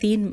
3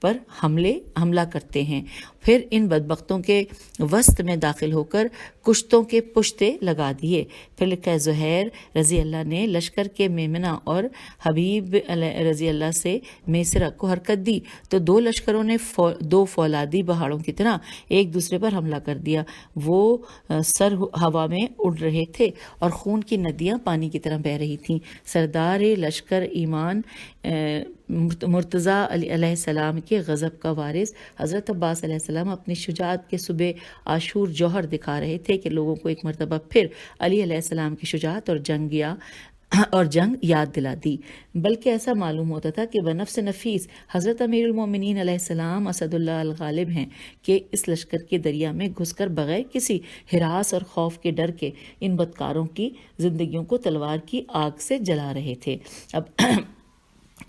پر حملہ کرتے ہیں، پھر ان بدبختوں کے وسط میں داخل ہو کر کشتوں کے پشتے لگا دیے۔ پھر لکھا ہے زہیر رضی اللہ نے لشکر کے میمنہ اور حبیب رضی اللہ سے میسرہ کو حرکت دی تو دو لشکروں نے دو فولادی پہاڑوں کی طرح ایک دوسرے پر حملہ کر دیا۔ وہ سر ہوا میں اڑ رہے تھے اور خون کی ندیاں پانی کی طرح بہہ رہی تھیں۔ سردار لشکر ایمان مرتضیٰ علیہ السلام کے غضب کا وارث حضرت عباس علیہ السلام اپنی شجاعت کے صبح عاشور جوہر دکھا رہے تھے کہ لوگوں کو ایک مرتبہ پھر علی علیہ السلام کی شجاعت اور جنگ یاد دلا دی، بلکہ ایسا معلوم ہوتا تھا کہ بنفس نفیس حضرت امیر المومنین علیہ السلام اسد اللہ الغالب ہیں کہ اس لشکر کے دریا میں گھس کر بغیر کسی ہراس اور خوف کے ڈر کے ان بدکاروں کی زندگیوں کو تلوار کی آگ سے جلا رہے تھے۔ اب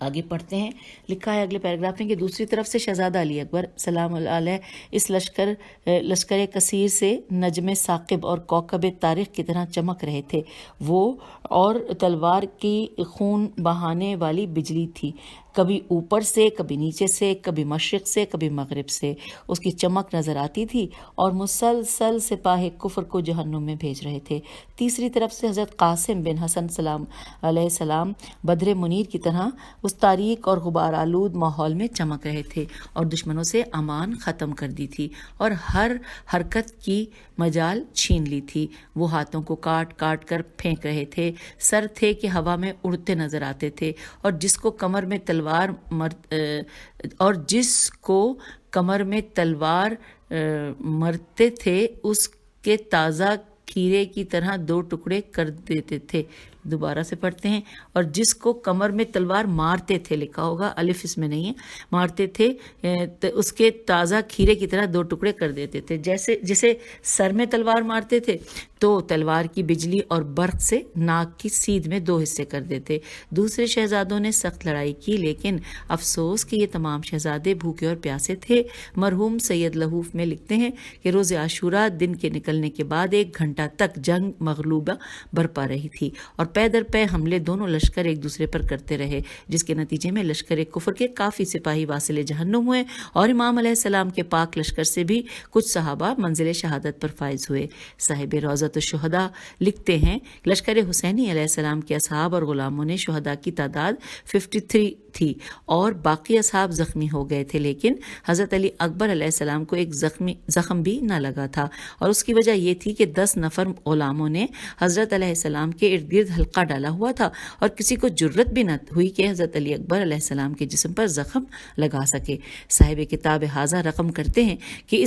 آگے پڑھتے ہیں، لکھا ہے اگلے پیراگراف میں کہ دوسری طرف سے شہزادہ علی اکبر سلام اللہ علیہ اس لشکر کثیر سے نجم ثاقب اور کوکب تاریخ کی طرح چمک رہے تھے۔ وہ اور تلوار کی خون بہانے والی بجلی تھی، کبھی اوپر سے، کبھی نیچے سے، کبھی مشرق سے، کبھی مغرب سے اس کی چمک نظر آتی تھی اور مسلسل سپاہ کفر کو جہنم میں بھیج رہے تھے۔ تیسری طرف سے حضرت قاسم بن حسن سلام علیہ السلام بدر منیر کی طرح اس تاریک اور غبار آلود ماحول میں چمک رہے تھے اور دشمنوں سے امان ختم کر دی تھی اور ہر حرکت کی مجال چھین لی تھی۔ وہ ہاتھوں کو کاٹ کاٹ کر پھینک رہے تھے، سر تھے کہ ہوا میں اڑتے نظر آتے تھے اور جس کو کمر میں تلوار مرتے تھے اس کے تازہ کھیرے کی طرح دو ٹکڑے کر دیتے تھے۔ دوبارہ سے پڑھتے ہیں، اور جس کو کمر میں تلوار مارتے تھے، لکھا ہوگا الف اس میں نہیں ہے، مارتے تھے اس کے تازہ کھیرے کی طرح دو ٹکڑے کر دیتے تھے۔ جسے سر میں تلوار مارتے تھے تو تلوار کی بجلی اور برق سے ناک کی سیدھ میں دو حصے کر دیتے۔ دوسرے شہزادوں نے سخت لڑائی کی، لیکن افسوس کہ یہ تمام شہزادے بھوکے اور پیاسے تھے۔ مرحوم سید لہوف میں لکھتے ہیں کہ روز عاشورہ دن کے نکلنے کے بعد 1 گھنٹہ تک جنگ مغلوبہ برپا رہی تھی اور پے در پے حملے دونوں لشکر ایک دوسرے پر کرتے رہے، جس کے نتیجے میں لشکر کفر کے کافی سپاہی واصل جہنم ہوئے اور امام علیہ السلام کے پاک لشکر سے بھی کچھ صحابہ منزل شہادت پر فائز ہوئے۔ صاحب روضۃ الشہداء لکھتے ہیں، لشکر حسینی علیہ السلام کے اصحاب اور غلاموں نے شہداء کی تعداد 53 تھی اور باقی اصحاب زخمی ہو گئے تھے، لیکن حضرت علی اکبر علیہ السلام کو ایک زخم بھی نہ لگا تھا اور اس کی وجہ یہ تھی کہ 10 نفر غلاموں نے حضرت علیہ السلام کے ارد گرد حلقہ ڈالا ہوا تھا اور کسی کو جرت بھی نہ ہوئی کہ حضرت علی اکبر علیہ السلام کے جسم پر زخم لگا سکے۔ صاحب کتاب حاضہ رقم کرتے ہیں کہ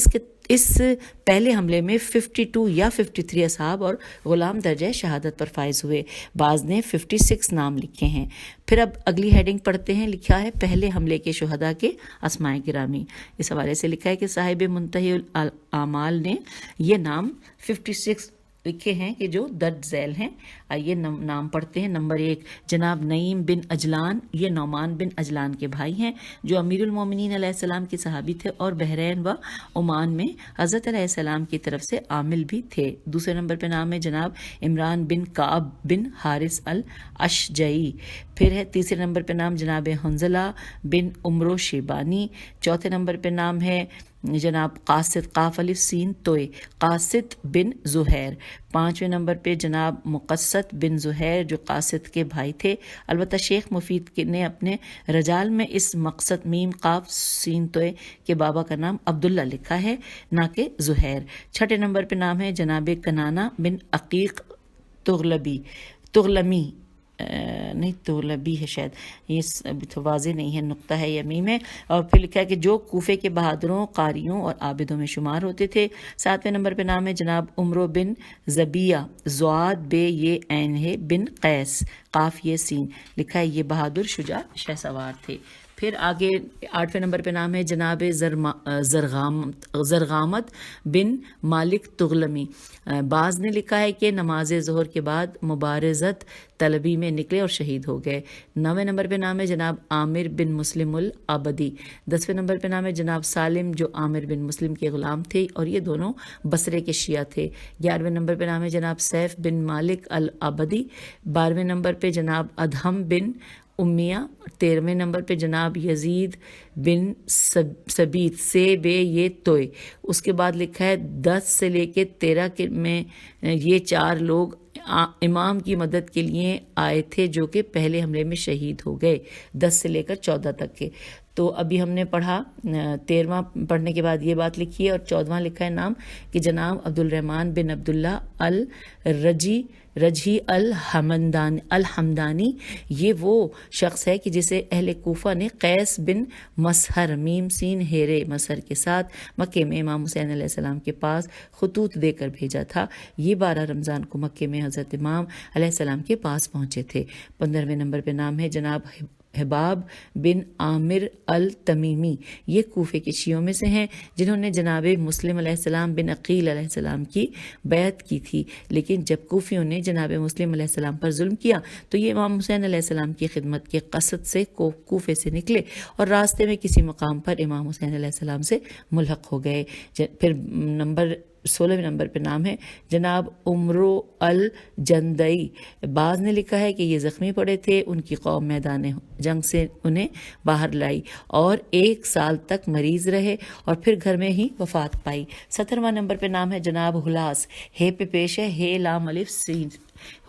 اس پہلے حملے میں 52 یا 53 اصحاب اور غلام درجہ شہادت پر فائز ہوئے، بعض نے 56 نام لکھے ہیں۔ پھر اب اگلی ہیڈنگ پڑھتے ہیں، لکھا ہے پہلے حملے کے شہداء کے اسماء گرامی۔ اس حوالے سے لکھا ہے کہ صاحب منتہی الاعمال نے یہ نام 56 لکھے ہیں کہ جو درج ذیل ہیں۔ آئیے نام پڑھتے ہیں۔ نمبر 1 جناب نعیم بن اجلان، یہ نعمان بن اجلان کے بھائی ہیں جو امیر المومنین علیہ السلام کے صحابی تھے اور بحرین و عمان میں حضرت علیہ السلام کی طرف سے عامل بھی تھے۔ دوسرے نمبر پہ نام ہے جناب عمران بن کعب بن حارث الاشجعی۔ پھر ہے تیسرے نمبر پہ نام جناب حنظلہ بن عمرو شیبانی۔ چوتھے نمبر پہ نام ہے جناب قاصد قاف الف سین توئے قاصد بن زہیر۔ پانچویں نمبر پہ جناب مقصد بن زہیر جو قاصد کے بھائی تھے، البتہ شیخ مفید نے اپنے رجال میں اس مقصد میم قاف سین توئے کے بابا کا نام عبداللہ لکھا ہے نہ کہ زہیر۔ چھٹے نمبر پہ نام ہے جناب کنانہ بن عقیق تغلمی نہیں تغلبی ہے شاید، یہ ابھی تو واضح نہیں ہے، نقطہ ہے یا میم ہے۔ اور پھر لکھا ہے کہ جو کوفے کے بہادروں، قاریوں اور عابدوں میں شمار ہوتے تھے۔ ساتویں نمبر پہ نام ہے جناب عمرو بن زبیہ ضاد بے یہ عین ہے بن قیس قاف یہ سین، لکھا ہے یہ بہادر شجاع شہ سوار تھے۔ پھر آگے 8ویں نمبر پہ نام ہے جناب زرغامت بن مالک تغلمی۔ بعض نے لکھا ہے کہ نماز ظہر کے بعد مبارزت طلبی میں نکلے اور شہید ہو گئے۔ 9ویں نمبر پہ نام ہے جناب عامر بن مسلم العبدی۔ 10ویں نمبر پہ نام ہے جناب سالم جو عامر بن مسلم کے غلام تھے اور یہ دونوں بصرے کے شیعہ تھے۔ 11ویں نمبر پہ نام ہے جناب سیف بن مالک العبدی۔ 12ویں نمبر پہ جناب ادہم بن امیہ. 13ویں نمبر پہ جناب یزید بن سبیت سے بے یہ توئے. اس کے بعد لکھا ہے 10 سے لے کے 13 میں یہ 4 لوگ امام کی مدد کے لیے آئے تھے جو کہ پہلے حملے میں شہید ہو گئے. 10 سے لے کر 14 تک کے. تو ابھی ہم نے پڑھا 13واں پڑھنے کے بعد یہ بات لکھی ہے، اور 14واں لکھا ہے نام کہ جناب عبد الرحمن بن عبداللہ رجی الحمدانی. یہ وہ شخص ہے کہ جسے اہل کوفہ نے قیس بن مسہر میم سین ہیرے مسہر کے ساتھ مکے میں امام حسین علیہ السلام کے پاس خطوط دے کر بھیجا تھا. یہ 12 رمضان کو مکے میں حضرت امام علیہ السلام کے پاس پہنچے تھے. 15ویں نمبر پہ نام ہے جناب حباب بن عامر التمیمی. یہ کوفے کے شیعوں میں سے ہیں جنہوں نے جناب مسلم علیہ السلام بن عقیل علیہ السلام کی بیعت کی تھی، لیکن جب کوفیوں نے جناب مسلم علیہ السلام پر ظلم کیا تو یہ امام حسین علیہ السلام کی خدمت کے قصد سے کوفے سے نکلے اور راستے میں کسی مقام پر امام حسین علیہ السلام سے ملحق ہو گئے. پھر 16ویں نمبر پہ نام ہے جناب عمرو الجندئی. بعض نے لکھا ہے کہ یہ زخمی پڑے تھے، ان کی قوم میدان جنگ سے انہیں باہر لائی اور 1 سال تک مریض رہے اور پھر گھر میں ہی وفات پائی. 17واں نمبر پہ نام ہے جناب ہلاس. ہے پہ پیش ہے ہے لام الف سین.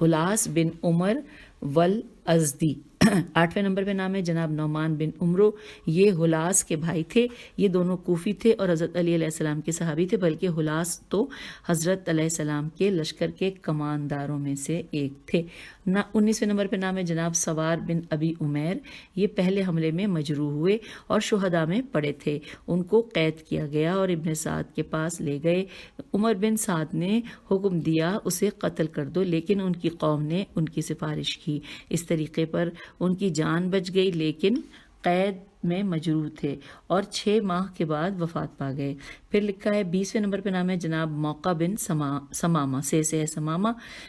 ہلاس بن عمر والازدی. 8ویں نمبر پہ نام ہے جناب نعمان بن عمرو. یہ ہلاس کے بھائی تھے. یہ دونوں کوفی تھے اور حضرت علی علیہ السلام کے صحابی تھے، بلکہ ہلاس تو حضرت علیہ السلام کے لشکر کے کمانداروں میں سے ایک تھے. 19ویں نمبر پہ نام ہے جناب سوار بن ابی عمیر. یہ پہلے حملے میں مجروح ہوئے اور شہداء میں پڑے تھے. ان کو قید کیا گیا اور ابن سعد کے پاس لے گئے. عمر بن سعد نے حکم دیا اسے قتل کر دو، لیکن ان کی قوم نے ان کی سفارش کی. اس طریقے پر ان کی جان بچ گئی، لیکن قید میں مجروح تھے اور 6 ماہ کے بعد وفات پا گئے. پھر لکھا ہے 20ویں نمبر پہ نام ہے جناب موقع بن سمامہ سے ہے سمامہ.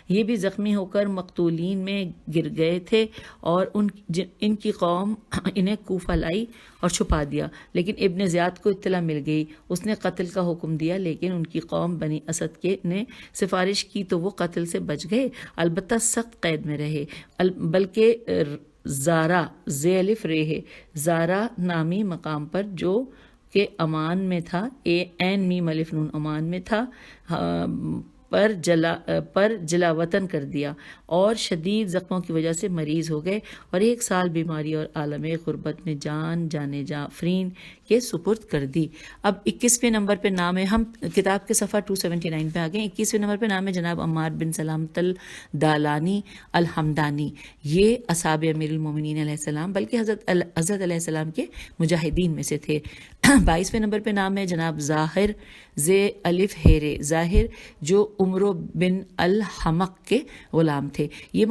یہ بھی زخمی ہو کر مقتولین میں گر گئے تھے اور ان کی قوم انہیں کوفہ لائی اور چھپا دیا، لیکن ابن زیاد کو اطلاع مل گئی. اس نے قتل کا حکم دیا، لیکن ان کی قوم بنی اسد کے نے سفارش کی تو وہ قتل سے بچ گئے، البتہ سخت قید میں رہے. بلکہ زارا زیلف رے زارا نامی مقام پر جو کہ امان میں تھا، این میم الف نون امان میں تھا، پر جلا وطن کر دیا اور شدید زخموں کی وجہ سے مریض ہو گئے اور 1 سال بیماری اور عالم غربت میں جانے جعفرین کے سپرد کر دی. اب 21ویں نمبر پہ نام ہے، ہم کتاب کے صفحہ 279 پہ آ گئے. 21ویں نمبر پہ نام ہے جناب عمار بن سلامت الدالانی الحمدانی. یہ اصحاب امیر المومنین علیہ السلام بلکہ حضرت علیہ السلام کے مجاہدین میں سے تھے. 22ویں نمبر پہ نام ہے جناب ظاہر زے الف ہیرے ظاہر، جو عمرو بن الحمق کے غلام تھے. یہ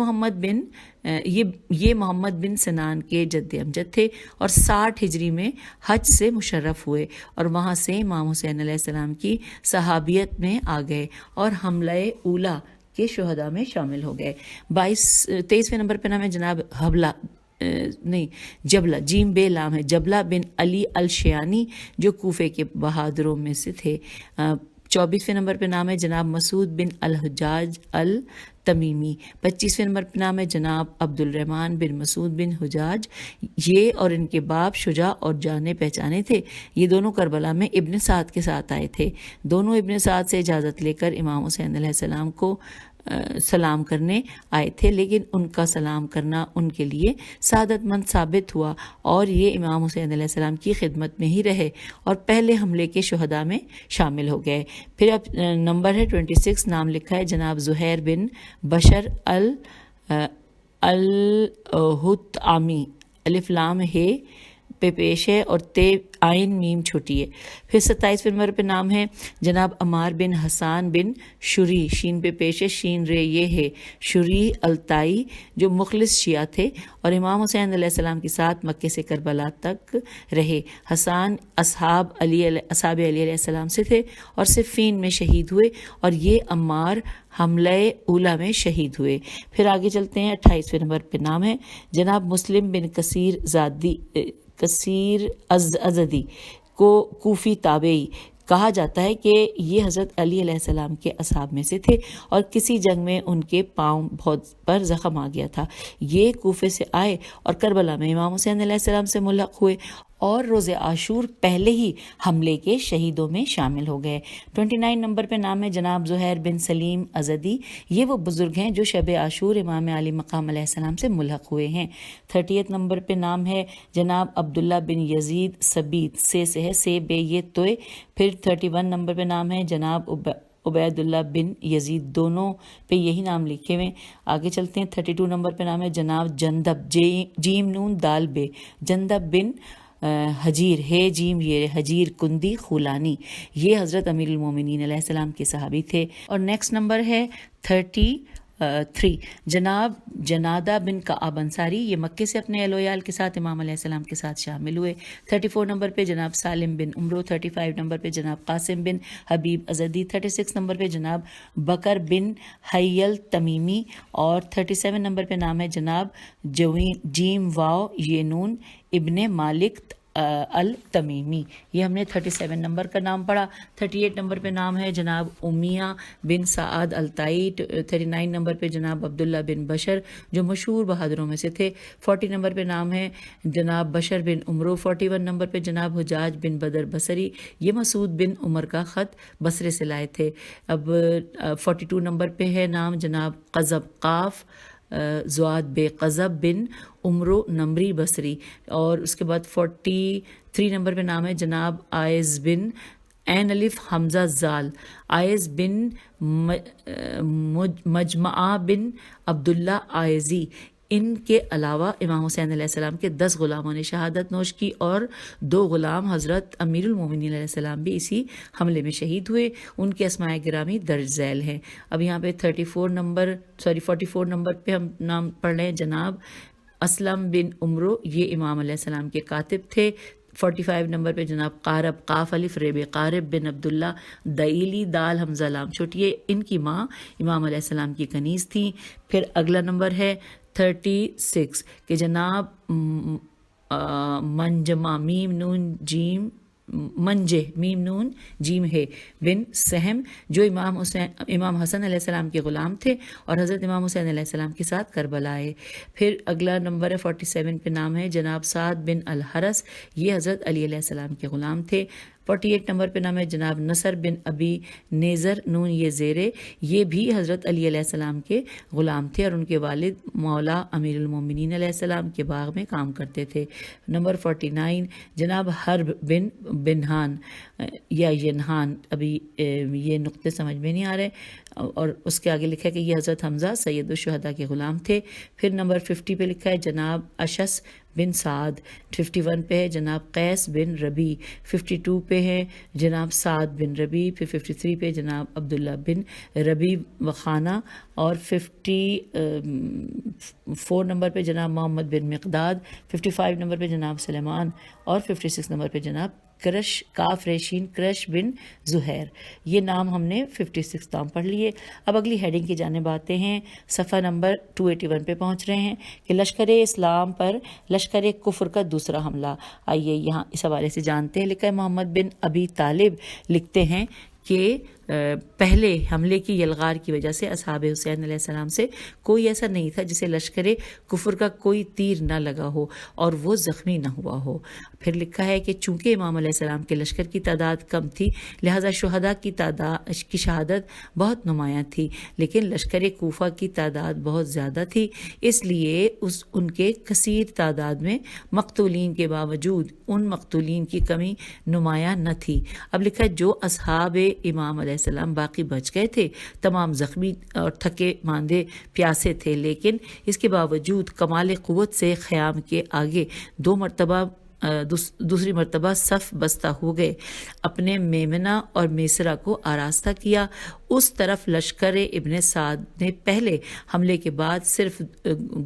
محمد بن سنان کے جد امجد تھے اور 60 ہجری میں حج سے مشرف ہوئے اور وہاں سے امام حسین علیہ السلام کی صحابیت میں آ گئے اور حملہ اولا کے شہداء میں شامل ہو گئے. 23ویں نمبر پہ نام ہے جناب جبلہ جیم بے لام ہے جبلہ بن علی الشیانی، جو کوفے کے بہادروں میں سے تھے. 24ویں نمبر پہ نام ہے جناب مسعود بن الحجاج التمیمی. 25ویں نمبر پہ نام ہے جناب عبد الرحمن بن مسعود بن حجاج. یہ اور ان کے باپ شجاع اور جانے پہچانے تھے. یہ دونوں کربلا میں ابن سعد کے ساتھ آئے تھے. دونوں ابن سعد سے اجازت لے کر امام حسین علیہ السلام کو سلام کرنے آئے تھے، لیکن ان کا سلام کرنا ان کے لیے سعادت مند ثابت ہوا اور یہ امام حسین علیہ السلام کی خدمت میں ہی رہے اور پہلے حملے کے شہداء میں شامل ہو گئے. پھر اب نمبر ہے 26. نام لکھا ہے جناب زہیر بن بشر الہتعامی. الف لام ہے پہ پیش ہے اور تے آئین میم چھوٹی ہے. پھر 27ویں نمبر پہ نام ہے جناب عمار بن حسان بن شری. شین پہ پیش ہے شین رے یہ ہے شری التائی، جو مخلص شیعہ تھے اور امام حسین علیہ السلام کے ساتھ مکے سے کربلا تک رہے. حسان اصحاب علی علیہ السلام سے تھے اور صفین میں شہید ہوئے اور یہ عمار حملہ اولا میں شہید ہوئے. پھر آگے چلتے ہیں. 28ویں نمبر پہ نام ہے جناب مسلم بن کثیر ازدی کو کوفی تابعی. کہا جاتا ہے کہ یہ حضرت علی علیہ السلام کے اصحاب میں سے تھے اور کسی جنگ میں ان کے پاؤں بہت پر زخم آ گیا تھا. یہ کوفے سے آئے اور کربلا میں امام حسین علیہ السلام سے ملحق ہوئے اور روز عاشور پہلے ہی حملے کے شہیدوں میں شامل ہو گئے. 29 نمبر پہ نام ہے جناب زہیر بن سلیم ازدی. یہ وہ بزرگ ہیں جو شب عاشور امام علی مقام علیہ السلام سے ملحق ہوئے ہیں. 30 نمبر پہ نام ہے جناب عبداللہ بن یزید سبید سے ہے سے بے یہ توئے. پھر 31 نمبر پہ نام ہے جناب عبید اللہ بن یزید، دونوں پہ یہی نام لکھے ہوئے. آگے چلتے ہیں. 32 نمبر پہ نام ہے جناب جندب جیم نون دال بے، جندب بن حجیر ہے جیم یہ حجیر کندی خولانی. یہ حضرت امیر المومنین علیہ السلام کے صحابی تھے. اور نیکسٹ نمبر ہے 33 جناب جنادہ بن کعب انصاری. یہ مکے سے اپنے اہل و عیال کے ساتھ امام علیہ السلام کے ساتھ شامل ہوئے. 34 نمبر پہ جناب سالم بن عمرو. 35 نمبر پہ جناب قاسم بن حبیب ازدی. 36 نمبر پہ جناب بکر بن حیل تمیمی. اور 37 نمبر پہ نام ہے جناب جیم واو یینون ابن مالک التمیمی. یہ ہم نے 37 نمبر کا نام پڑھا. 38 نمبر پہ نام ہے جناب امیہ بن سعد الطائی. 39 نمبر پہ جناب عبداللہ بن بشر جو مشہور بہادروں میں سے تھے. 40 نمبر پہ نام ہے جناب بشر بن عمرو. 41 نمبر پہ جناب حجاج بن بدر بصری. یہ مسعود بن عمر کا خط بصرے سے لائے تھے. اب 42 نمبر پہ ہے نام جناب قذب قاف زواد بے قذب بن عمرو نمری بصری. اور اس کے بعد 43 نمبر پہ نام ہے جناب آئز بن عین الف حمزہ زال آئز بن مجمعہ بن عبداللہ آئزی. ان کے علاوہ امام حسین علیہ السلام کے 10 غلاموں نے شہادت نوش کی اور 2 غلام حضرت امیر المومنین علیہ السلام بھی اسی حملے میں شہید ہوئے. ان کے اسماء گرامی درج ذیل ہیں. اب یہاں پہ 44 نمبر پہ ہم نام پڑھ رہے ہیں جناب اسلم بن عمرو. یہ امام علیہ السلام کے کاتب تھے. 45 نمبر پہ جناب قارب قاف الف ریب قارب بن عبداللہ دعیلی دال حمزہ لام چھوٹیے. ان کی ماں امام علیہ السلام کی کنیز تھیں. پھر اگلا نمبر ہے 36 کہ جناب منجمہ میم نون جیم منجے میم نون جیم ہے بن سہم جو امام حسن علیہ السلام کے غلام تھے اور حضرت امام حسین علیہ السلام کے ساتھ کربلا آئے. پھر اگلا نمبر ہے 47 پہ نام ہے جناب سعد بن الحرس. یہ حضرت علی علیہ السلام کے غلام تھے. 48 نمبر پہ نام ہے جناب نصر بن ابی نیزر نون یہ زیرے. یہ بھی حضرت علی علیہ السلام کے غلام تھے اور ان کے والد مولا امیر المومنین علیہ السلام کے باغ میں کام کرتے تھے. نمبر 49 جناب حرب بن بنہان یا ینہان. ابھی یہ نقطے سمجھ میں نہیں آ رہے. اور اس کے آگے لکھا ہے کہ یہ حضرت حمزہ سید الشہداء کے غلام تھے. پھر نمبر 50 پہ لکھا ہے جناب اشس بن سعد. 51 پہ ہے جناب قیس بن ربی. 52 پہ ہے جناب سعد بن ربی. پھر 53 پہ جناب عبداللہ بن ربی وخانہ. اور 54 نمبر پہ جناب محمد بن مقداد. 55 نمبر پہ جناب سلیمان. اور 56 نمبر پہ جناب کرش کاف ریشین کرش بن زہیر. یہ نام ہم نے 56 نام پڑھ لیے. اب اگلی ہیڈنگ کی جانب آتے ہیں. صفحہ نمبر 281 پہ پہنچ رہے ہیں کہ لشکر اسلام پر لشکر کفر کا دوسرا حملہ. آئیے یہاں اس حوالے سے جانتے ہیں. لکھا ہے محمد بن ابی طالب لکھتے ہیں کہ پہلے حملے کی یلغار کی وجہ سے اصحاب حسین علیہ السلام سے کوئی ایسا نہیں تھا جسے لشکر کفر کا کوئی تیر نہ لگا ہو اور وہ زخمی نہ ہوا ہو. پھر لکھا ہے کہ چونکہ امام علیہ السلام کے لشکر کی تعداد کم تھی لہٰذا شہداء کی شہادت بہت نمایاں تھی، لیکن لشکر کوفہ کی تعداد بہت زیادہ تھی، اس لیے ان کے کثیر تعداد میں مقتولین کے باوجود ان مقتولین کی کمی نمایاں نہ تھی. اب لکھا ہے جو اصحاب امام علیہ السلام باقی بچ گئے تھے تمام زخمی اور تھکے ماندے پیاسے تھے، لیکن اس کے باوجود کمال قوت سے خیام کے آگے دوسری مرتبہ صف بستہ ہو گئے. اپنے میمنہ اور میسرہ کو آراستہ کیا، اس طرف لشکر ابن سعد نے پہلے حملے کے بعد صرف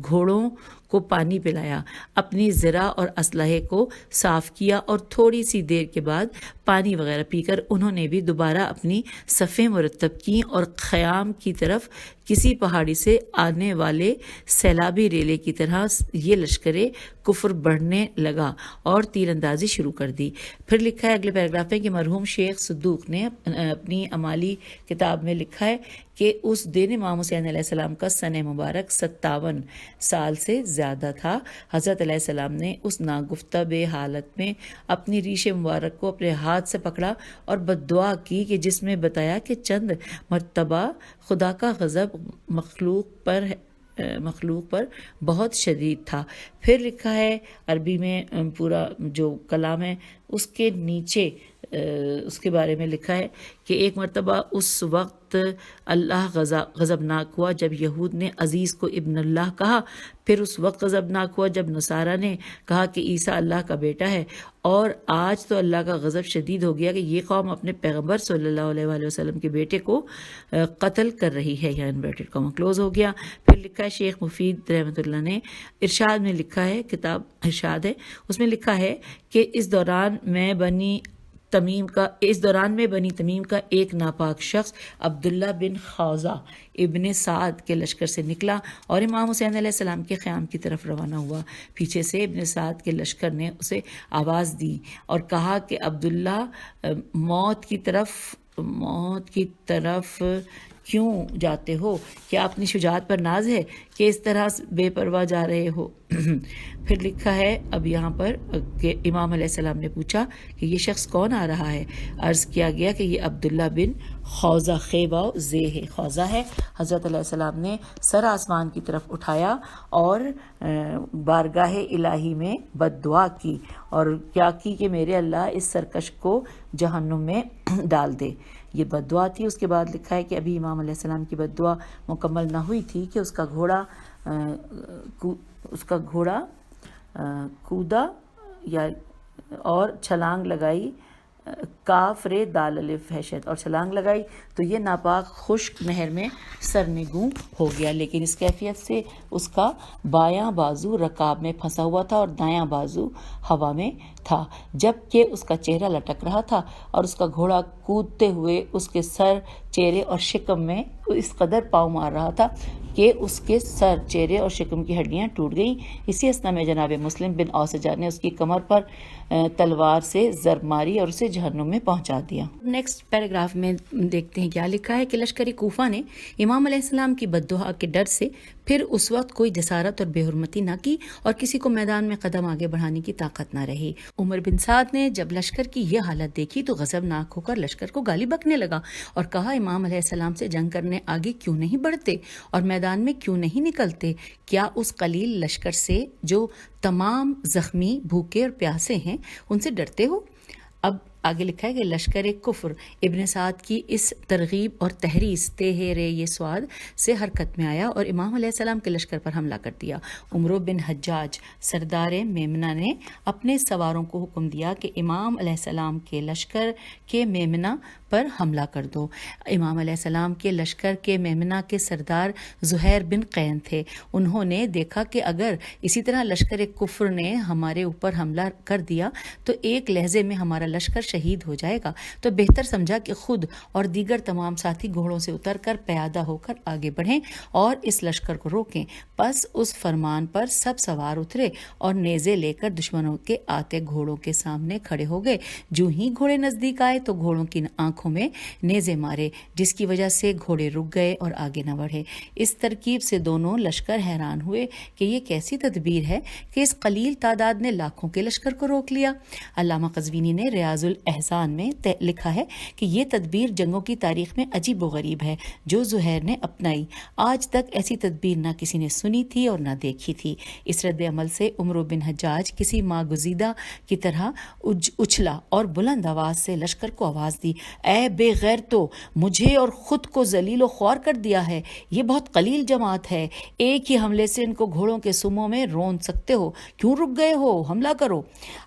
گھوڑوں کو پانی پلایا، اپنی زرہ اور اسلحے کو صاف کیا اور تھوڑی سی دیر کے بعد پانی وغیرہ پی کر انہوں نے بھی دوبارہ اپنی صفیں مرتب کیں اور خیام کی طرف کسی پہاڑی سے آنے والے سیلابی ریلے کی طرح یہ لشکر کفر بڑھنے لگا اور تیر اندازی شروع کر دی۔ پھر لکھا ہے اگلے پیراگراف میں کہ مرحوم شیخ صدوق نے اپنی امالی کتاب میں لکھا ہے کہ اس دن امام حسین علیہ السلام کا سن مبارک 57 سال سے زیادہ تھا۔ حضرت علیہ السلام نے اس ناگفتہ بے حالت میں اپنی ریش مبارک کو اپنے ہاتھ سے پکڑا اور بد دعا کی کہ جس میں بتایا کہ چند مرتبہ خدا کا غضب مخلوق پر بہت شدید تھا۔ پھر لکھا ہے عربی میں پورا جو کلام ہے اس کے نیچے اس کے بارے میں لکھا ہے کہ ایک مرتبہ اس وقت اللہ غضبناک ہوا جب یہود نے عزیز کو ابن اللہ کہا، پھر اس وقت غضبناک ہوا جب نصارہ نے کہا کہ عیسیٰ اللہ کا بیٹا ہے، اور آج تو اللہ کا غضب شدید ہو گیا کہ یہ قوم اپنے پیغمبر صلی اللہ علیہ وآلہ وسلم کے بیٹے کو قتل کر رہی ہے، یا انورٹڈ کاما کلوز ہو گیا۔ پھر لکھا ہے شیخ مفید رحمۃ اللہ نے ارشاد میں لکھا ہے، کتاب ارشاد ہے، اس میں لکھا ہے کہ اس دوران میں بنی تمیم کا ایک ناپاک شخص عبداللہ بن خوزہ ابن سعد کے لشکر سے نکلا اور امام حسین علیہ السلام کے خیام کی طرف روانہ ہوا۔ پیچھے سے ابن سعد کے لشکر نے اسے آواز دی اور کہا کہ عبداللہ موت کی طرف کیوں جاتے ہو؟ کیا اپنی شجاعت پر ناز ہے کہ اس طرح بے پرواہ جا رہے ہو؟ پھر لکھا ہے اب یہاں پر کہ امام علیہ السلام نے پوچھا کہ یہ شخص کون آ رہا ہے؟ عرض کیا گیا کہ یہ عبداللہ بن خوزہ خوزہ ہے۔ حضرت علیہ السلام نے سر آسمان کی طرف اٹھایا اور بارگاہ الہی میں بد دعا کی اور کیا کی کہ میرے اللہ اس سرکش کو جہنم میں ڈال دے۔ یہ بد دعا تھی۔ اس کے بعد لکھا ہے کہ ابھی امام علیہ السلام کی بد دعا مکمل نہ ہوئی تھی کہ اس کا گھوڑا کودا یا اور چھلانگ لگائی، کاف رے دال الف ہے شاید، اور چھلانگ لگائی تو یہ ناپاک خشک نہر میں سرنگوں ہو گیا، لیکن اس کیفیت سے اس کا بایاں بازو رکاب میں پھنسا ہوا تھا اور دایاں بازو ہوا میں تھا، جبکہ اس کا چہرہ لٹک رہا تھا اور اس کا گھوڑا کودتے ہوئے اس کے سر، چہرے اور شکم میں اس قدر پاؤں مار رہا تھا کہ اس کے سر، چہرے اور شکم کی ہڈیاں ٹوٹ گئیں۔ اسی اثنا میں جناب مسلم بن اوسجہ نے اس کی کمر پر تلوار سے ضرب ماری اور اسے جہنم میں پہنچا دیا۔ نیکسٹ پیراگراف میں دیکھتے ہیں کیا لکھا ہے کہ لشکر کوفہ نے امام علیہ السلام کی بد دعا کے ڈر سے پھر اس وقت کوئی جسارت اور بے حرمتی نہ کی اور کسی کو میدان میں قدم آگے بڑھانے کی طاقت نہ رہی۔ عمر بن سعد نے جب لشکر کی یہ حالت دیکھی تو غضبناک ہو کر لشکر کو گالی بکنے لگا اور کہا امام علیہ السلام سے جنگ کرنے آگے کیوں نہیں بڑھتے اور میدان میں کیوں نہیں نکلتے؟ کیا اس قلیل لشکر سے جو تمام زخمی، بھوکے اور پیاسے ہیں ان سے ڈرتے ہو؟ اب آگے لکھا ہے کہ لشکر کفر ابن سعد کی اس ترغیب اور تحریس یہ سواد سے حرکت میں آیا اور امام علیہ السلام کے لشکر پر حملہ کر دیا۔ عمرو بن حجاج سردار میمنہ نے اپنے سواروں کو حکم دیا کہ امام علیہ السلام کے لشکر کے میمنہ پر حملہ کر دو۔ امام علیہ السلام کے لشکر کے میمنہ کے سردار زہیر بن قین تھے۔ انہوں نے دیکھا کہ اگر اسی طرح لشکر کفر نے ہمارے اوپر حملہ کر دیا تو ایک لہجے میں ہمارا لشکر شہید ہو جائے گا، تو بہتر سمجھا کہ خود اور دیگر تمام ساتھی گھوڑوں سے اتر کر پیادہ ہو کر آگے بڑھیں اور اس لشکر کو روکیں۔ پس اس فرمان پر سب سوار اترے اور نیزے لے کر دشمنوں کے آتے گھوڑوں کے سامنے کھڑے ہو گئے۔ جو ہی گھوڑے نزدیک آئے تو گھوڑوں کی آنکھوں میں نیزے مارے، جس کی وجہ سے گھوڑے رک گئے اور آگے نہ بڑھے۔ اس ترکیب سے دونوں لشکر حیران ہوئے کہ یہ کیسی تدبیر ہے کہ اس قلیل تعداد نے لاکھوں کے لشکر کو روک لیا۔ علامہ قزوینی نے ریاض الاحسان میں لکھا ہے کہ یہ تدبیر جنگوں کی تاریخ میں عجیب و غریب ہے جو زہیر نے اپنائی۔ آج تک ایسی تدبیر نہ کسی نے سنی تھی اور نہ دیکھی تھی۔ اس رد عمل سے عمرو بن حجاج کسی ماگزیدہ کی طرح اچھلا اور بلند آواز سے لشکر کو آواز دی، اے بے غیرتو، مجھے اور خود کو ذلیل و خوار کر دیا ہے۔ یہ بہت قلیل جماعت ہے، ایک ہی حملے سے ان کو گھوڑوں کے سموں میں رون سکتے ہو، کیوں رک گئے ہو؟ حملہ کرو۔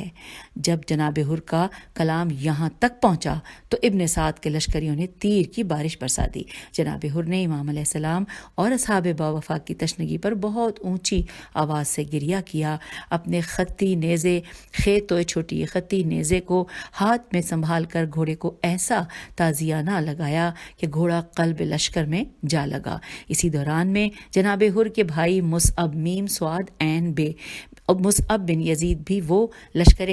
ہے۔ جب جناب حر کا کلام یہاں تک پہنچا تو ابن سعد کے لشکریوں نے تیر کی بارش برسا دی۔ جناب حر نے امام علیہ السلام اور اصحاب باوفا کی تشنگی پر بہت اونچی آواز سے گریہ کیا، اپنے خطی نیزے چھوٹی خطی نیزے کو ہاتھ میں سنبھال کر گھوڑے کو ایسا تازیانہ لگایا کہ گھوڑا قلب لشکر میں جا لگا۔ اسی دوران میں جناب حر کے بھائی مصعب میم صاد عین بے مصعب بن یزید بھی وہ لشکر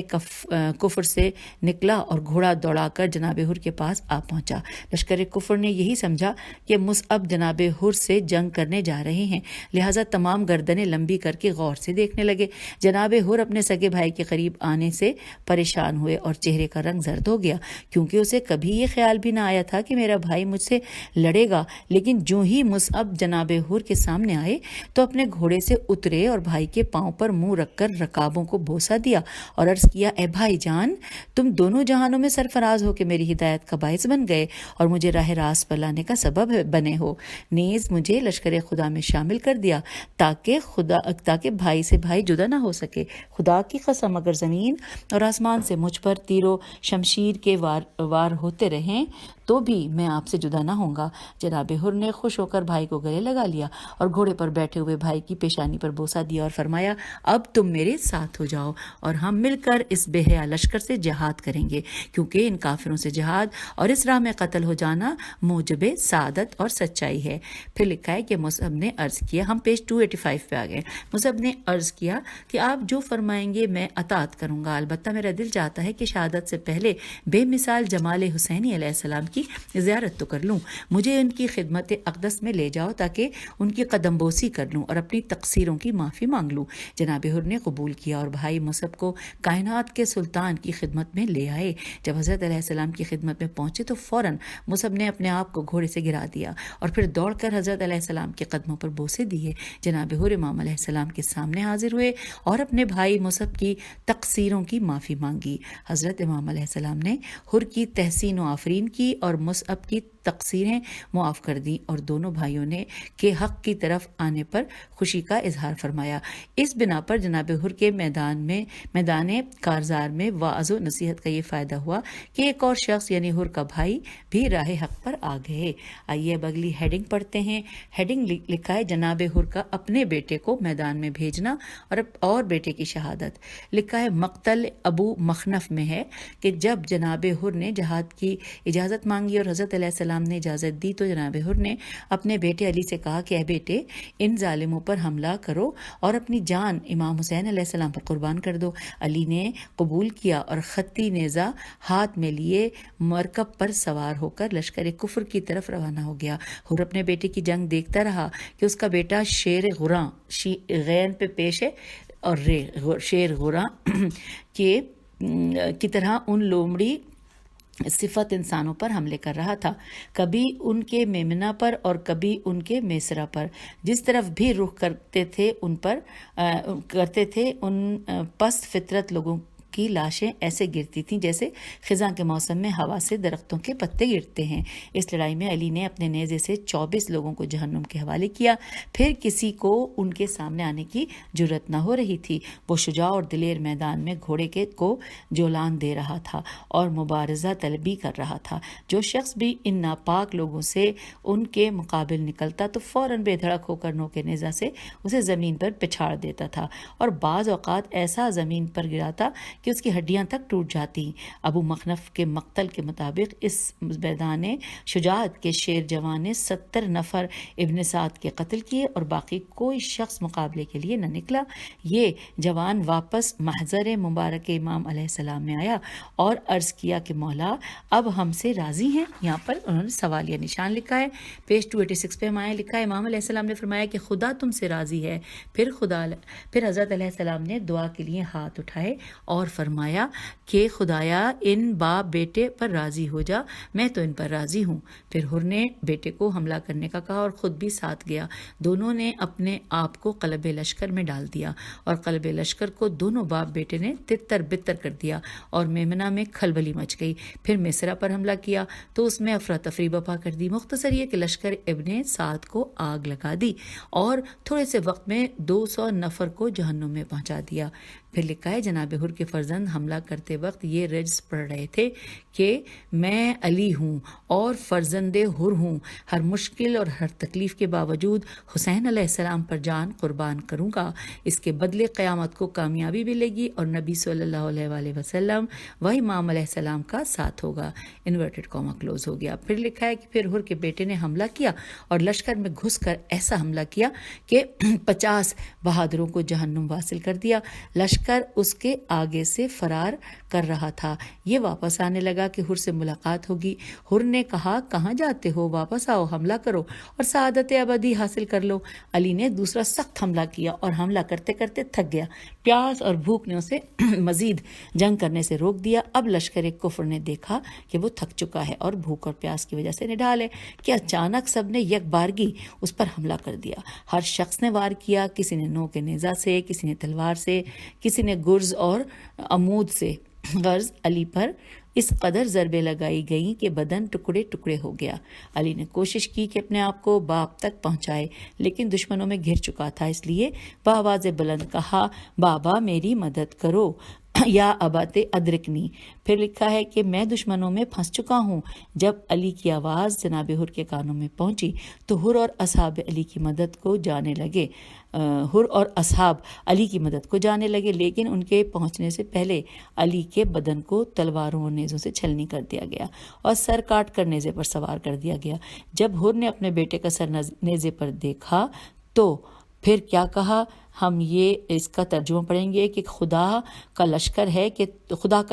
کفر سے نکلا اور گھوڑا دوڑا کر جناب حر کے پاس آ پہنچا۔ لشکر کفر نے یہی سمجھا کہ مصعب جناب حر سے جنگ کرنے جا رہے ہیں، لہٰذا تمام گردنیں لمبی کر کے غور سے دیکھنے لگے۔ جناب حر اپنے سگے بھائی کے قریب آنے سے پریشان ہوئے اور چہرے کا رنگ زرد ہو گیا، کیونکہ اسے کبھی یہ خیال بھی نہ آیا تھا کہ میرا بھائی مجھ سے لڑے گا۔ لیکن جو ہی مصعب جناب حر کے سامنے آئے تو اپنے گھوڑے سے اترے اور بھائی کے پاؤں پر منہ رکھ کر رکابوں کو بوسہ دیا اور عرض کیا، اے بھائی جان، تم دونوں جہانوں میں سرفراز ہو کے میری ہدایت کا باعث بن گئے اور مجھے راہ راست پر لانے کا سبب بنے ہو، نیز مجھے لشکر خدا میں شامل کر دیا تاکہ بھائی سے بھائی جدا نہ ہو سکے۔ خدا کی قسم، اگر زمین اور آسمان سے مجھ پر تیر و شمشیر کے وار ہوتے رہیں تو بھی میں آپ سے جدا نہ ہوں گا۔ جناب حر نے خوش ہو کر بھائی کو گلے لگا لیا اور گھوڑے پر بیٹھے ہوئے بھائی کی پیشانی پر بوسہ دیا اور فرمایا، اب تم میرے ساتھ ہو جاؤ اور ہم مل کر اس بے حیا لشکر سے جہاد کریں گے، کیونکہ ان کافروں سے جہاد اور اس راہ میں قتل ہو جانا موجب سعادت اور سچائی ہے۔ پھر لکھا ہے کہ مصعب نے عرض کیا، ہم پیج 285 پہ آ گئے۔ مصعب نے عرض کیا کہ آپ جو فرمائیں گے میں اطاعت کروں گا، البتہ میرا دل چاہتا ہے کہ شہادت سے پہلے بے مثال جمال حسینی علیہ السلام کی زیارت تو کر لوں، مجھے ان کی خدمت اقدس میں لے جاؤ تاکہ ان کی قدم بوسی کر لوں اور اپنی تقصیروں کی معافی مانگ لوں۔ جناب حر نے قبول کیا اور بھائی مصعب کو کائنات کے سلطان کی خدمت میں لے آئے۔ جب حضرت علیہ السلام کی خدمت میں پہنچے تو فوراً مصعب نے اپنے آپ کو گھوڑے سے گرا دیا اور پھر دوڑ کر حضرت علیہ السلام کے قدموں پر بوسے دیے۔ جناب حر امام علیہ السلام کے سامنے حاضر ہوئے اور اپنے بھائی مصعب کی تقصیروں کی معافی مانگی۔ حضرت امام علیہ السلام نے حر کی تحسین و آفرین کی اور مصعب کی تقصیریں معاف کر دیں اور دونوں بھائیوں نے کے حق کی طرف آنے پر خوشی کا اظہار فرمایا۔ اس بنا پر جناب حر کے میدان کارزار میں وعظ و نصیحت کا یہ فائدہ ہوا کہ ایک اور شخص یعنی حر کا بھائی بھی راہ حق پر آ گئے۔ آئیے اب اگلی ہیڈنگ پڑھتے ہیں۔ ہیڈنگ لکھا ہے، جناب حر کا اپنے بیٹے کو میدان میں بھیجنا اور بیٹے کی شہادت۔ لکھا ہے مقتل ابو مخنف میں ہے کہ جب جناب حر نے جہاد کی اجازت مانگی اور حضرت علیہ السلام نے اجازت دی تو جناب حر نے اپنے بیٹے علی سے کہا کہ اے بیٹے، ان ظالموں پر حملہ کرو اور اپنی جان امام حسین علیہ السلام پر قربان کر دو۔ علی نے قبول کیا اور خطی نیزہ ہاتھ میں لیے مرکب پر سوار ہو کر لشکر کفر کی طرف روانہ ہو گیا۔ حر اپنے بیٹے کی جنگ دیکھتا رہا کہ اس کا بیٹا شیر غراں غین پہ پیش ہے اور شیر غراں کی طرح ان لومڑی صفت انسانوں پر حملے کر رہا تھا، کبھی ان کے میمنہ پر اور کبھی ان کے میسرہ پر، جس طرف بھی رخ کرتے تھے ان پست فطرت لوگوں کی لاشیں ایسے گرتی تھیں جیسے خزاں کے موسم میں ہوا سے درختوں کے پتے گرتے ہیں۔ اس لڑائی میں علی نے اپنے نیزے سے 24 لوگوں کو جہنم کے حوالے کیا، پھر کسی کو ان کے سامنے آنے کی جرت نہ ہو رہی تھی۔ وہ شجاع اور دلیر میدان میں گھوڑے کو جولان دے رہا تھا اور مبارزہ طلبی کر رہا تھا۔ جو شخص بھی ان ناپاک لوگوں سے ان کے مقابل نکلتا تو فوراً بے دھڑک ہو کر نوک نیزہ سے اسے زمین پر پچھاڑ دیتا تھا اور بعض اوقات ایسا زمین پر گراتا کہ اس کی ہڈیاں تک ٹوٹ جاتی۔ ابو مخنف کے مقتل کے مطابق اس میدان شجاعت کے شیر جوان نے 70 نفر ابن سعد کے قتل کیے اور باقی کوئی شخص مقابلے کے لیے نہ نکلا۔ یہ جوان واپس محضر مبارک امام علیہ السلام میں آیا اور عرض کیا کہ مولا، اب ہم سے راضی ہیں؟ یہاں پر انہوں نے سوالیہ نشان لکھا ہے۔ پیج 286 پہ ہم آئے، لکھا ہے امام علیہ السلام نے فرمایا کہ خدا تم سے راضی ہے۔ پھر حضرت علیہ السلام نے دعا کے لیے ہاتھ اٹھائے اور فرمایا کہ خدایا ان باپ بیٹے پر راضی ہو جا، میں تو ان پر راضی ہوں۔ پھر حر نے بیٹے کو حملہ کرنے کا کہا اور خود بھی ساتھ گیا۔ دونوں نے اپنے آپ کو قلب لشکر میں ڈال دیا اور قلب لشکر کو دونوں باپ بیٹے نے تتر بتر کر دیا اور میمنہ میں کھلبلی مچ گئی۔ پھر مصرع پر حملہ کیا تو اس میں افراتفری برپا کر دی۔ مختصر یہ کہ لشکر ابن سعد کو آگ لگا دی اور تھوڑے سے وقت میں 200 نفر کو جہنم میں پہنچا دیا۔ پھر لکھا ہے جناب حر کے فرزند حملہ کرتے وقت یہ رجز پڑھ رہے تھے کہ میں علی ہوں اور فرزند حر ہوں، ہر مشکل اور ہر تکلیف کے باوجود حسین علیہ السلام پر جان قربان کروں گا، اس کے بدلے قیامت کو کامیابی ملے گی اور نبی صلی اللہ علیہ وآلہ وسلم و امام علیہ السلام کا ساتھ ہوگا۔ انورٹڈ کاما کلوز ہو گیا۔ پھر لکھا ہے کہ پھر حر کے بیٹے نے حملہ کیا اور لشکر میں گھس کر ایسا حملہ کیا کہ 50 بہادروں کو جہنم واصل کر دیا۔ لشکر اس کے آگے سے فرار کر رہا تھا، یہ واپس آنے لگا کہ حر سے ملاقات ہوگی۔ حر نے کہا کہاں جاتے ہو، واپس آؤ، حملہ کرو اور سعادت ابدی حاصل کر لو۔ علی نے دوسرا سخت حملہ کیا اور حملہ کرتے کرتے تھک گیا، پیاس اور بھوک نے اسے مزید جنگ کرنے سے روک دیا۔ اب لشکر کفر نے دیکھا کہ وہ تھک چکا ہے اور بھوک اور پیاس کی وجہ سے نڈھال ہے کہ اچانک سب نے یک بارگی اس پر حملہ کر دیا۔ ہر شخص نے وار کیا، کسی نے نوک نیزہ سے، کسی نے تلوار سے، کسی نے گرز اور عمود سے۔ غرض علی پر اس قدر ضربیں لگائی گئیں کہ بدن ٹکڑے ٹکڑے ہو گیا۔ علی نے کوشش کی کہ اپنے آپ کو باپ تک پہنچائے، لیکن دشمنوں میں گھر چکا تھا، اس لیے بآواز بلند کہا بابا میری مدد کرو یا ابات ادرکنی۔ پھر لکھا ہے کہ میں دشمنوں میں پھنس چکا ہوں۔ جب علی کی آواز جناب حر کے کانوں میں پہنچی تو حر اور اصحاب علی کی مدد کو جانے لگے، لیکن ان کے پہنچنے سے پہلے علی کے بدن کو تلواروں اور نیزوں سے چھلنی کر دیا گیا اور سر کاٹ کر نیزے پر سوار کر دیا گیا۔ جب حر نے اپنے بیٹے کا سر نیزے پر دیکھا تو پھر کیا کہا؟ ہم یہ اس کا ترجمہ پڑھیں گے کہ خدا کا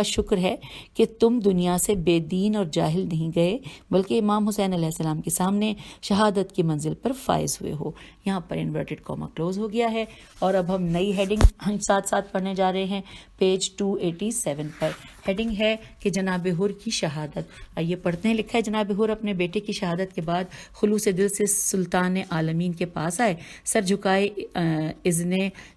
شکر ہے کہ تم دنیا سے بے دین اور جاہل نہیں گئے، بلکہ امام حسین علیہ السلام کے سامنے شہادت کی منزل پر فائز ہوئے ہو۔ یہاں پر انورٹڈ کاما کلوز ہو گیا ہے اور اب ہم نئی ہیڈنگ ساتھ ساتھ پڑھنے جا رہے ہیں پیج 287 پر۔ ہیڈنگ ہے کہ جناب حر کی شہادت۔ آئیے پڑھتے ہیں۔ لکھا ہے جناب حر اپنے بیٹے کی شہادت کے بعد خلوص دل سے سلطان عالمین کے پاس آئے، سر جھکائے، اذن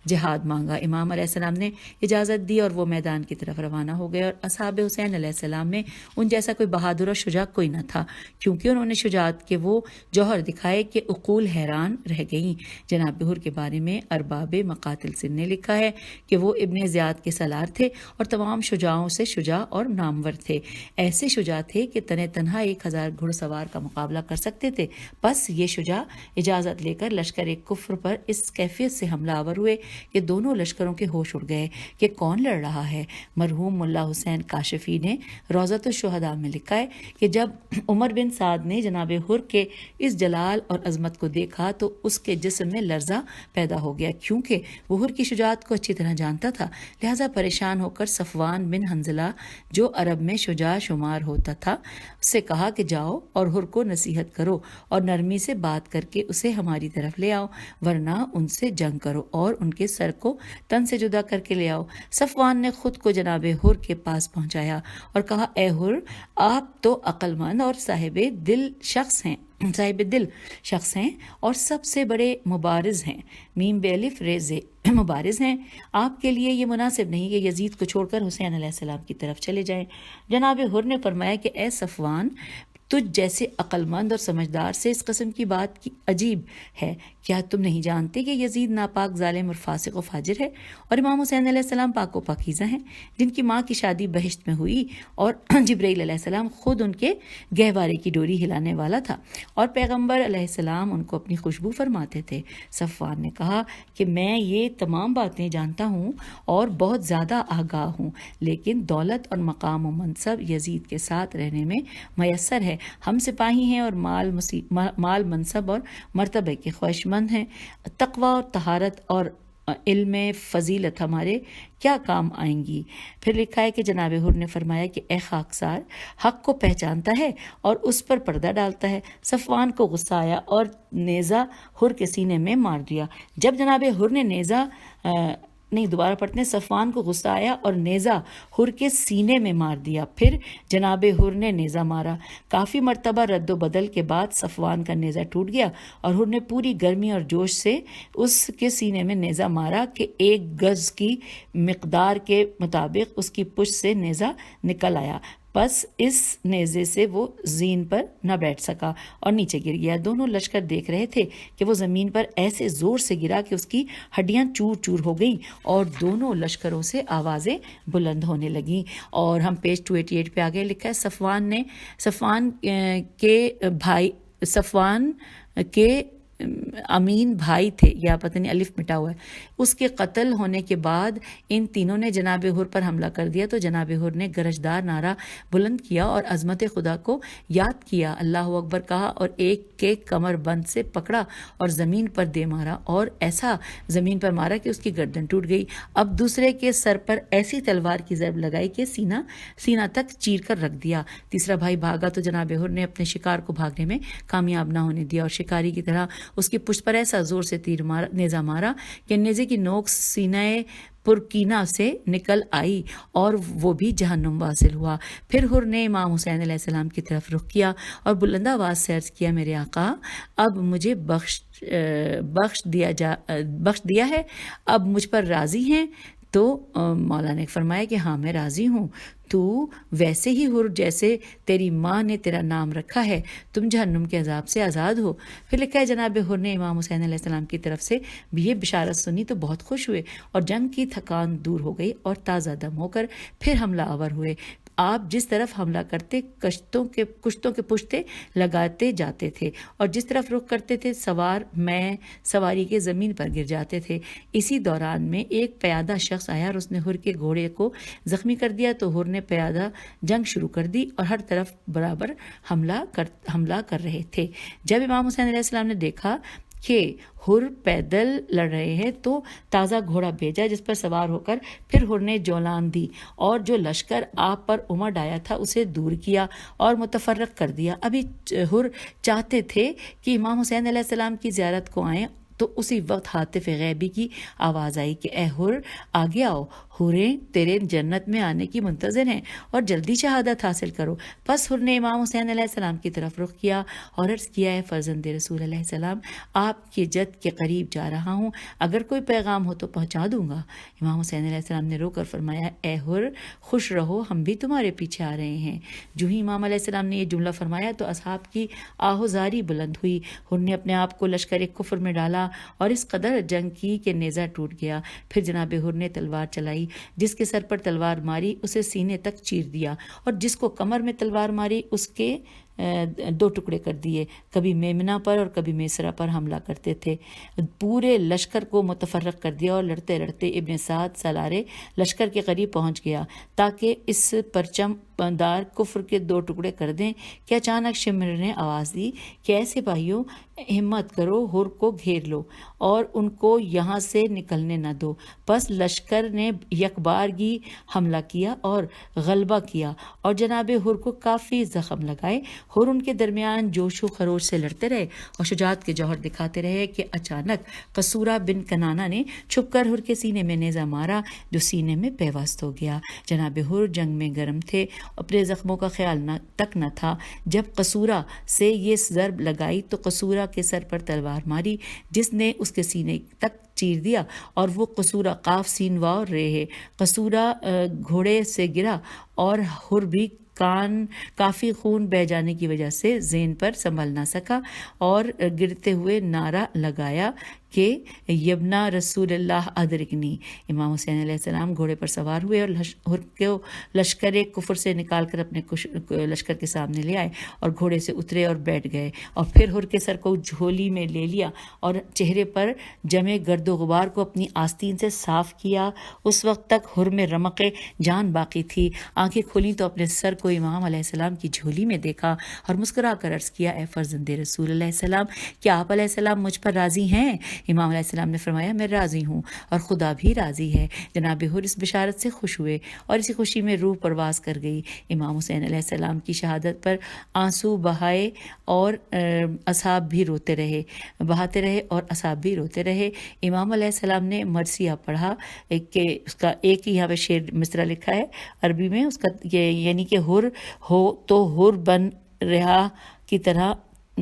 جہاد مانگا۔ امام علیہ السلام نے اجازت دی اور وہ میدان کی طرف روانہ ہو گئے، اور اصحاب حسین علیہ السلام میں ان جیسا کوئی بہادر اور شجاع کوئی نہ تھا، کیونکہ انہوں نے شجاعت کے وہ جوہر دکھائے کہ عقول حیران رہ گئیں۔ جناب حر کے بارے میں ارباب مقاتل سن نے لکھا ہے کہ وہ ابن زیاد کے سالار تھے اور تمام شجاعوں سے شجاع اور نامور تھے، ایسے شجاع تھے کہ تنہا 1000 گھڑ سوار کا مقابلہ کر سکتے تھے۔ پس یہ شجاع اجازت لے کر لشکر کفر پر اس کیفیت سے حملہ آور ہوئے کہ دونوں لشکروں کے ہوش اڑ گئے کہ کون لڑ رہا ہے۔ مرحوم ملا حسین کاشفی نے روضۃ الشہداء میں لکھا ہے کہ جب عمر بن سعد نے جناب حر کے اس جلال اور عظمت کو دیکھا تو اس کے جسم میں لرزہ پیدا ہو گیا، کیونکہ وہ حر کی شجاعت کو اچھی طرح جانتا تھا۔ لہذا پریشان ہو کر صفوان بن حنظلہ جو عرب میں شجاع شمار ہوتا تھا اس سے کہا کہ جاؤ اور حر کو نصیحت کرو اور نرمی سے بات کر کے اسے ہماری طرف لے آؤ، ورنہ ان سے جنگ کرو اور ان کے سر کو تن سے جدا کر کے لے آؤ۔ صفوان نے خود کو جناب حر کے پاس پہنچایا اور کہا اے حر، آپ تو عقل مند اور صاحب دل شخص ہیں اور سب سے بڑے مبارز ہیں، میم بے الف ریز مبارز ہیں۔ آپ کے لیے یہ مناسب نہیں کہ یزید کو چھوڑ کر حسین علیہ السلام کی طرف چلے جائیں۔ جناب حر نے فرمایا کہ اے صفوان، تجھ جیسے عقل مند اور سمجھدار سے اس قسم کی بات کی عجیب ہے۔ کیا تم نہیں جانتے کہ یزید ناپاک، ظالم اور فاسق و فاجر ہے، اور امام حسین علیہ السلام پاک و پاکیزہ ہیں، جن کی ماں کی شادی بہشت میں ہوئی اور جبرائیل علیہ السلام خود ان کے گہوارے کی ڈوری ہلانے والا تھا اور پیغمبر علیہ السلام ان کو اپنی خوشبو فرماتے تھے۔ صفوان نے کہا کہ میں یہ تمام باتیں جانتا ہوں اور بہت زیادہ آگاہ ہوں، لیکن دولت اور مقام و منصب یزید کے ساتھ رہنے میں میسر ہے۔ ہم سپاہی ہیں اور مال منصب اور مرتبے کے خواہش مند ہیں۔ تقوی اور طہارت اور علم فضیلت ہمارے کیا کام آئیں گی؟ پھر لکھا ہے کہ جناب حر نے فرمایا کہ اے خاکسار، حق کو پہچانتا ہے اور اس پر پردہ ڈالتا ہے۔ صفوان کو غصہ آیا اور نیزہ حر کے سینے میں مار دیا۔ جب جناب حر نے صفوان کو غصہ آیا اور نیزہ حر کے سینے میں مار دیا۔ پھر جناب حر نے نیزہ مارا۔ کافی مرتبہ رد و بدل کے بعد صفوان کا نیزہ ٹوٹ گیا اور حر نے پوری گرمی اور جوش سے اس کے سینے میں نیزہ مارا کہ 1 گز کی مقدار کے مطابق اس کی پشت سے نیزہ نکل آیا۔ بس اس نیزے سے وہ زین پر نہ بیٹھ سکا اور نیچے گر گیا۔ دونوں لشکر دیکھ رہے تھے کہ وہ زمین پر ایسے زور سے گرا کہ اس کی ہڈیاں چور چور ہو گئیں اور دونوں لشکروں سے آوازیں بلند ہونے لگیں۔ اور ہم پیج 288 پہ آگے لکھا ہے صفوان کے امین بھائی تھے، یا پتہ نہیں الف مٹا ہوا ہے، اس کے قتل ہونے کے بعد ان تینوں نے جناب حر پر حملہ کر دیا تو جناب حر نے گرجدار نعرہ بلند کیا اور عظمت خدا کو یاد کیا، اللہ اکبر کہا اور ایک کے کمر بند سے پکڑا اور زمین پر دے مارا اور ایسا زمین پر مارا کہ اس کی گردن ٹوٹ گئی۔ اب دوسرے کے سر پر ایسی تلوار کی ضرب لگائی کہ سینہ تک چیر کر رکھ دیا۔ تیسرا بھائی بھاگا تو جناب حر نے اپنے شکار کو بھاگنے میں کامیاب نہ ہونے دیا اور شکاری کی طرح اس کی پشت پر ایسا زور سے نیزہ مارا کہ نیزے کی نوک سینہ پرکینہ سے نکل آئی اور وہ بھی جہنم واصل ہوا۔ پھر حر نے امام حسین علیہ السلام کی طرف رخ کیا اور بلند آواز سے عرض کیا، میرے آقا اب مجھے بخش دیا ہے، اب مجھ پر راضی ہیں؟ تو مولا نے فرمایا کہ ہاں میں راضی ہوں، تو ویسے ہی حر جیسے تیری ماں نے تیرا نام رکھا ہے، تم جہنم کے عذاب سے آزاد ہو۔ پھر لکھا ہے جناب حر نے امام حسین علیہ السلام کی طرف سے بھی یہ بشارت سنی تو بہت خوش ہوئے اور جنگ کی تھکان دور ہو گئی اور تازہ دم ہو کر پھر حملہ آور ہوئے۔ آپ جس طرف حملہ کرتے کشتوں کے پشتے لگاتے جاتے تھے اور جس طرف رخ کرتے تھے سواری کے زمین پر گر جاتے تھے۔ اسی دوران میں ایک پیادہ شخص آیا اور اس نے حر کے گھوڑے کو زخمی کر دیا تو حر نے پیادہ جنگ شروع کر دی اور ہر طرف برابر حملہ کر رہے تھے۔ جب امام حسین علیہ السلام نے دیکھا کہ حر پیدل لڑ رہے ہیں تو تازہ گھوڑا بھیجا جس پر سوار ہو کر پھر حر نے جولان دی اور جو لشکر آپ پر امڑ آیا تھا اسے دور کیا اور متفرق کر دیا۔ ابھی حر چاہتے تھے کہ امام حسین علیہ السلام کی زیارت کو آئیں تو اسی وقت حاطف غیبی کی آواز آئی کہ اے حر آگے آؤ، حوریں تیرے جنت میں آنے کی منتظر ہیں اور جلدی شہادت حاصل کرو۔ پس حر نے امام حسین علیہ السلام کی طرف رخ کیا اور عرض کیا، اے فرزند رسول علیہ السلام، آپ کے جد کے قریب جا رہا ہوں، اگر کوئی پیغام ہو تو پہنچا دوں گا۔ امام حسین علیہ السلام نے رو کر فرمایا، اے حر خوش رہو، ہم بھی تمہارے پیچھے آ رہے ہیں۔ جو ہی امام علیہ السلام نے یہ جملہ فرمایا تو اصحاب کی آہوزاری بلند ہوئی۔ حر نے اپنے آپ کو لشکر کفر میں ڈالا اور اس قدر جنگ کی کہ نیزہ ٹوٹ گیا۔ پھر جناب حر نے تلوار چلائی، جس کے سر پر تلوار ماری اسے سینے تک چیر دیا اور جس کو کمر میں تلوار ماری اس کے 2 ٹکڑے کر دیے۔ کبھی میمنہ پر اور کبھی میسرہ پر حملہ کرتے تھے۔ پورے لشکر کو متفرق کر دیا اور لڑتے لڑتے ابن سعد سالارے لشکر کے قریب پہنچ گیا تاکہ اس پرچم دار کفر کے 2 ٹکڑے کر دیں کہ اچانک شمر نے آواز دی کہ ایسے بھائیوں، ہمت کرو، حر کو گھیر لو اور ان کو یہاں سے نکلنے نہ دو۔ پس لشکر نے یکبارگی حملہ کیا اور غلبہ کیا اور جناب حر کو کافی زخم لگائے۔ حر ان کے درمیان جوش و خروش سے لڑتے رہے اور شجاعت کے جوہر دکھاتے رہے کہ اچانک قصورہ بن کنانہ نے چھپ کر حر کے سینے میں نیزہ مارا جو سینے میں پیوست ہو گیا۔ جناب حر جنگ میں گرم تھے، اپنے زخموں کا خیال تک نہ تھا۔ جب قصورہ سے یہ ضرب لگائی تو قصورہ کے سر پر تلوار ماری جس نے اس کے سینے تک چیر دیا اور وہ قصورہ قاف سین واو رہے۔ قصورہ گھوڑے سے گرا اور حر بھی کافی خون بہ جانے کی وجہ سے زین پر سنبھل نہ سکا اور گرتے ہوئے نعرہ لگایا کہ یبنا رسول اللہ ادرکنی۔ امام حسین علیہ السلام گھوڑے پر سوار ہوئے اور حر کو لشکر کفر سے نکال کر اپنے لشکر کے سامنے لے آئے اور گھوڑے سے اترے اور بیٹھ گئے اور پھر حر کے سر کو جھولی میں لے لیا اور چہرے پر جمے گرد و غبار کو اپنی آستین سے صاف کیا۔ اس وقت تک حر میں رمق جان باقی تھی۔ آنکھیں کھولیں تو اپنے سر کو امام علیہ السلام کی جھولی میں دیکھا اور مسکرا کر عرض کیا، اے فرزند رسول علیہ السلام، کیا آپ علیہ السلام مجھ پر راضی ہیں؟ امام علیہ السلام نے فرمایا، میں راضی ہوں اور خدا بھی راضی ہے۔ جناب حر اس بشارت سے خوش ہوئے اور اسی خوشی میں روح پرواز کر گئی۔ امام حسین علیہ السلام کی شہادت پر آنسو بہائے اور اصحاب بھی روتے رہے امام علیہ السلام نے مرثیہ پڑھا کہ اس کا ایک یہاں پہ شعر مصرع لکھا ہے عربی میں، اس کا یعنی کہ حر ہو تو حر بن رہا کی طرح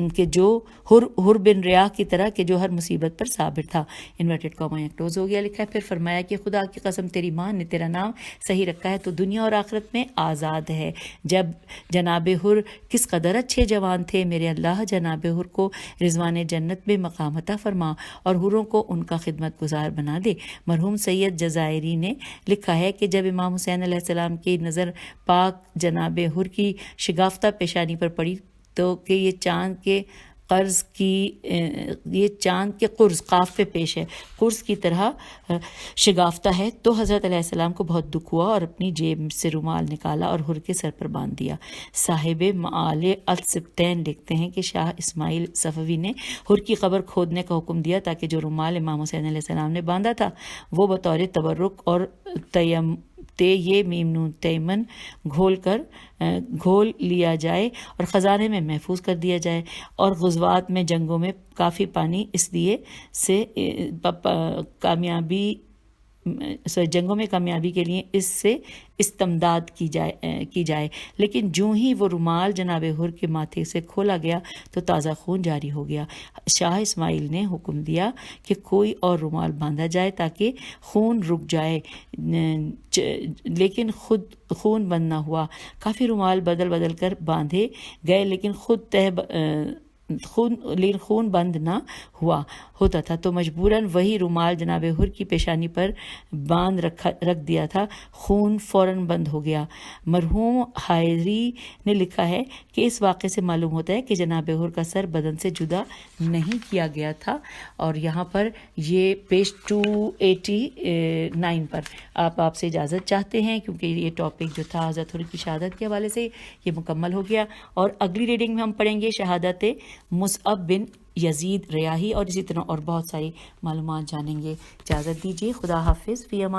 کہ جو ہر بن ریاح کی طرح کہ جو ہر مصیبت پر صابر تھا. انورٹڈ کاما کلوز ہو گیا. لکھا ہے پھر فرمایا کہ خدا کی قسم تیری ماں نے تیرا نام صحیح رکھا ہے تو دنیا اور آخرت میں آزاد ہے. جب جناب حر کس قدر اچھے جوان تھے. میرے اللہ جناب حر کو رضوان جنت میں مقام عطا فرما اور حروں کو ان کا خدمت گزار بنا دے. مرحوم سید جزائری نے لکھا ہے کہ جب امام حسین علیہ السلام کی نظر پاک جناب حر کی شگافتہ پیشانی پر پڑی تو کہ یہ چاند کے قرض قاف پہ پیش ہے قرض کی طرح شگافتہ ہے تو حضرت علیہ السلام کو بہت دکھ ہوا اور اپنی جیب سے رومال نکالا اور حر کے سر پر باندھ دیا. صاحب معال السبتین لکھتے ہیں کہ شاہ اسماعیل صفوی نے حر کی قبر کھودنے کا حکم دیا تاکہ جو رومال امام حسین علیہ السلام نے باندھا تھا وہ بطور تبرک اور یہ میم نون تیمن گھول لیا جائے اور خزانے میں محفوظ کر دیا جائے. اور غزوات میں جنگوں میں کافی پانی اس لیے سے جنگوں میں کامیابی کے لیے اس سے استمداد کی جائے. لیکن جو ہی وہ رومال جناب حر کے ماتھے سے کھولا گیا تو تازہ خون جاری ہو گیا. شاہ اسماعیل نے حکم دیا کہ کوئی اور رومال باندھا جائے تاکہ خون رک جائے لیکن خود خون بند نہ ہوا. کافی رومال بدل کر باندھے گئے لیکن خون بند نہ ہوتا تھا تو مجبوراً وہی رومال جناب حر کی پیشانی پر باندھ رکھ دیا تھا. خون فوراً بند ہو گیا. مرحوم حائری نے لکھا ہے کہ اس واقعے سے معلوم ہوتا ہے کہ جناب حر کا سر بدن سے جدا نہیں کیا گیا تھا. اور یہاں پر یہ پیج 289 پر آپ سے اجازت چاہتے ہیں کیونکہ یہ ٹاپک جو تھا حضرت حر کی شہادت کے حوالے سے یہ مکمل ہو گیا. اور اگلی ریڈنگ میں ہم پڑھیں گے شہادت مصعب بن یزید ریاحی اور اسی طرح اور بہت ساری معلومات جانیں گے. اجازت دیجیے. خدا حافظ. فی امان